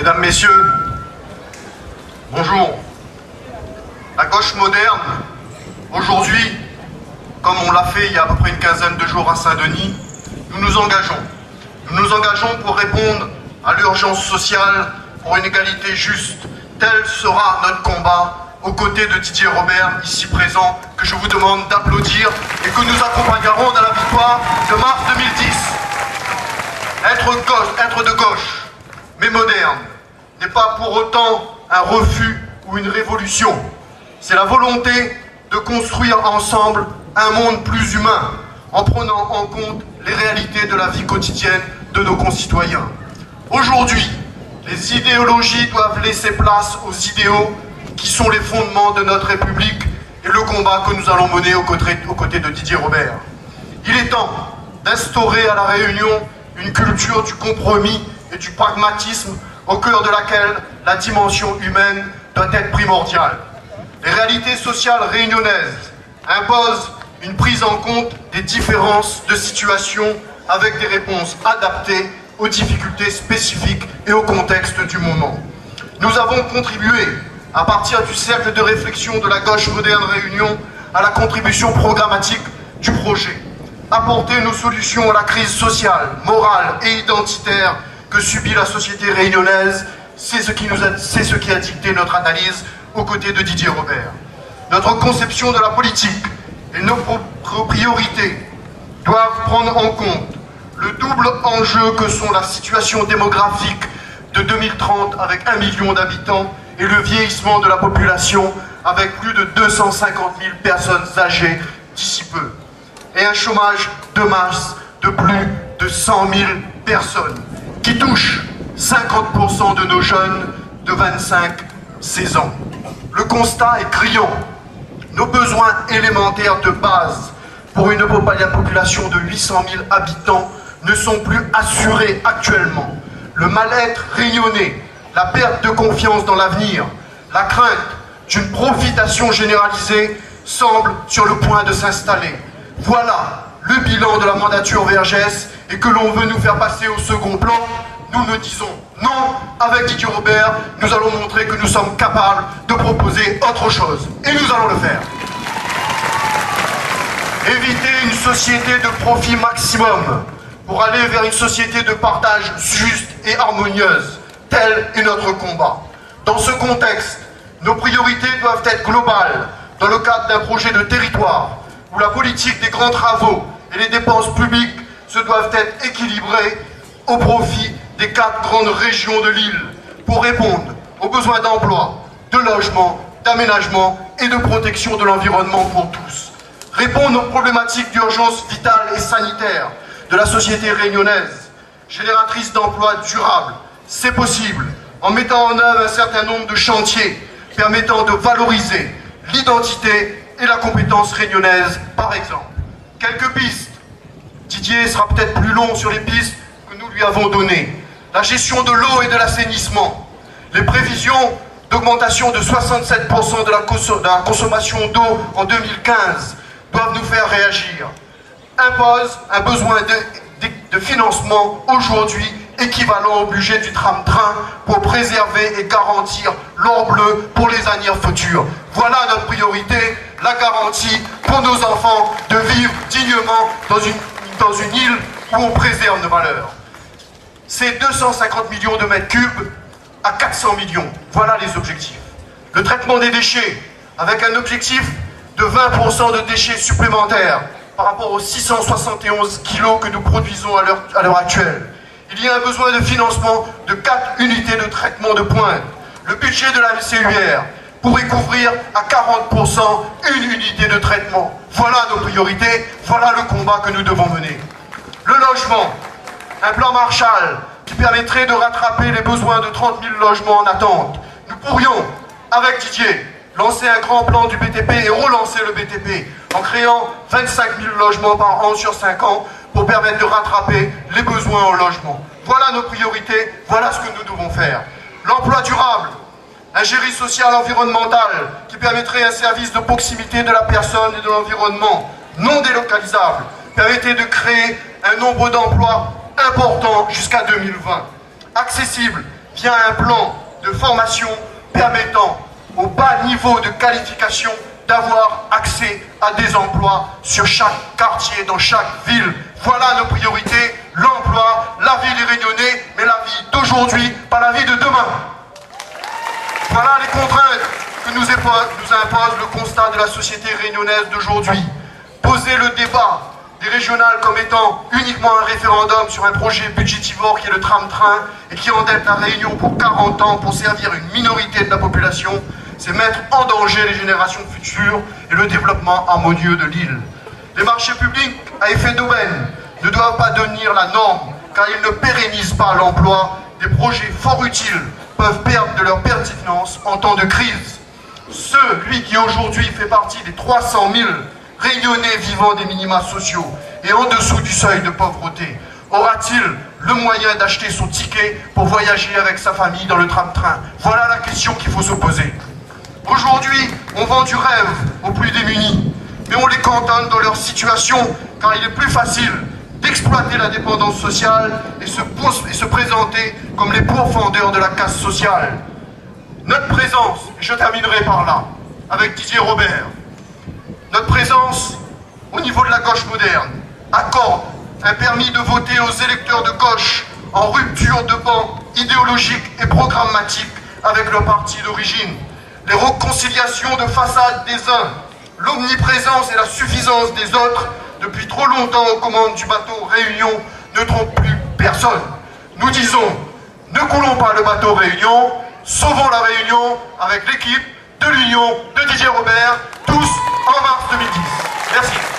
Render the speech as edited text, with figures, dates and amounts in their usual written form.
Mesdames, Messieurs, bonjour. La gauche moderne, aujourd'hui, comme on l'a fait il y a à peu près une quinzaine de jours à Saint-Denis, nous nous engageons. Nous nous engageons pour répondre à l'urgence sociale, pour une égalité juste. Tel sera notre combat aux côtés de Didier Robert, ici présent, que je vous demande d'applaudir et que nous accompagnerons dans la victoire de mars 2010. Être de gauche, mais moderne, n'est pas pour autant un refus ou une révolution. C'est la volonté de construire ensemble un monde plus humain, en prenant en compte les réalités de la vie quotidienne de nos concitoyens. Aujourd'hui, les idéologies doivent laisser place aux idéaux qui sont les fondements de notre République et le combat que nous allons mener aux côtés de Didier Robert. Il est temps d'instaurer à La Réunion une culture du compromis et du pragmatisme au cœur de laquelle la dimension humaine doit être primordiale. Les réalités sociales réunionnaises imposent une prise en compte des différences de situation avec des réponses adaptées aux difficultés spécifiques et au contexte du moment. Nous avons contribué, à partir du cercle de réflexion de la gauche moderne Réunion, à la contribution programmatique du projet. Apporter nos solutions à la crise sociale, morale et identitaire que subit la société réunionnaise, c'est ce qui a dicté notre analyse aux côtés de Didier Robert. Notre conception de la politique et nos priorités doivent prendre en compte le double enjeu que sont la situation démographique de 2030 avec 1 million d'habitants et le vieillissement de la population avec plus de 250 000 personnes âgées d'ici peu. Et un chômage de masse de plus de 100 000 personnes qui touche 50% de nos jeunes de 25-16 ans. Le constat est criant. Nos besoins élémentaires de base pour une population de 800 000 habitants ne sont plus assurés actuellement. Le mal-être réunionnais, la perte de confiance dans l'avenir, la crainte d'une profitation généralisée semblent sur le point de s'installer. Voilà le bilan de la mandature Vergès et que l'on veut nous faire passer au second plan. Nous ne disons non. Avec Didier Robert, nous allons montrer que nous sommes capables de proposer autre chose. Et nous allons le faire. Éviter une société de profit maximum pour aller vers une société de partage juste et harmonieuse. Tel est notre combat. Dans ce contexte, nos priorités doivent être globales dans le cadre d'un projet de territoire où la politique des grands travaux et les dépenses publiques se doivent être équilibrées au profit des 4 grandes régions de l'île pour répondre aux besoins d'emploi, de logement, d'aménagement et de protection de l'environnement pour tous. Répondre aux problématiques d'urgence vitale et sanitaire de la société réunionnaise, génératrice d'emplois durables, c'est possible en mettant en œuvre un certain nombre de chantiers permettant de valoriser l'identité et la compétence réunionnaise, par exemple. Quelques pistes. Didier sera peut-être plus long sur les pistes que nous lui avons données. La gestion de l'eau et de l'assainissement. Les prévisions d'augmentation de 67% de la consommation d'eau en 2015 doivent nous faire réagir. Impose un besoin de financement aujourd'hui équivalent au budget du tram-train pour préserver et garantir l'or bleu pour les années futures. Voilà notre priorité, la garantie pour nos enfants de vivre dignement dans une île où on préserve nos valeurs. C'est 250 millions de mètres cubes à 400 millions. Voilà les objectifs. Le traitement des déchets, avec un objectif de 20% de déchets supplémentaires par rapport aux 671 kilos que nous produisons à l'heure actuelle. Il y a un besoin de financement de 4 unités de traitement de pointe. Le budget de la CUR pourrait couvrir à 40% une unité de traitement. Voilà nos priorités, voilà le combat que nous devons mener. Le logement, un plan Marshall qui permettrait de rattraper les besoins de 30 000 logements en attente. Nous pourrions, avec Didier, lancer un grand plan du BTP et relancer le BTP en créant 25 000 logements par an sur 5 ans pour permettre de rattraper les besoins en logement. Voilà nos priorités, voilà ce que nous devons faire. L'emploi durable, un géry social environnemental qui permettrait un service de proximité de la personne et de l'environnement non délocalisable, permettrait de créer un nombre d'emplois important jusqu'à 2020. Accessible via un plan de formation permettant au bas niveau de qualification d'avoir accès à des emplois sur chaque quartier, dans chaque ville. Voilà nos priorités, l'emploi, la vie des Réunionnais, mais la vie d'aujourd'hui, pas la vie de demain. Voilà les contraintes que nous impose le constat de la société réunionnaise d'aujourd'hui. Poser le débat des régionales comme étant uniquement un référendum sur un projet budgétivore qui est le tram-train et qui endette la Réunion pour 40 ans pour servir une minorité de la population, c'est mettre en danger les générations futures et le développement harmonieux de l'île. Les marchés publics à effet d'aubaine ne doivent pas devenir la norme, car ils ne pérennisent pas l'emploi. Des projets fort utiles peuvent perdre de leur pertinence en temps de crise. Celui qui aujourd'hui fait partie des 300 000 Réunionnais vivant des minima sociaux et en dessous du seuil de pauvreté, aura-t-il le moyen d'acheter son ticket pour voyager avec sa famille dans le tram-train? Voilà la question qu'il faut se poser. Aujourd'hui, on vend du rêve aux plus démunis, mais on les cantonne dans leur situation, car il est plus facile d'exploiter la dépendance sociale et se présenter comme les pourfendeurs de la casse sociale. Notre présence, et je terminerai par là, avec Didier Robert, notre présence au niveau de la gauche moderne accorde un permis de voter aux électeurs de gauche en rupture de banc idéologique et programmatique avec leur parti d'origine. Les réconciliations de façade des uns, l'omniprésence et la suffisance des autres, depuis trop longtemps aux commandes du bateau Réunion, ne trompent plus personne. Nous disons, ne coulons pas le bateau Réunion, sauvons la Réunion avec l'équipe de l'Union de Didier Robert, tous en mars 2010. Merci.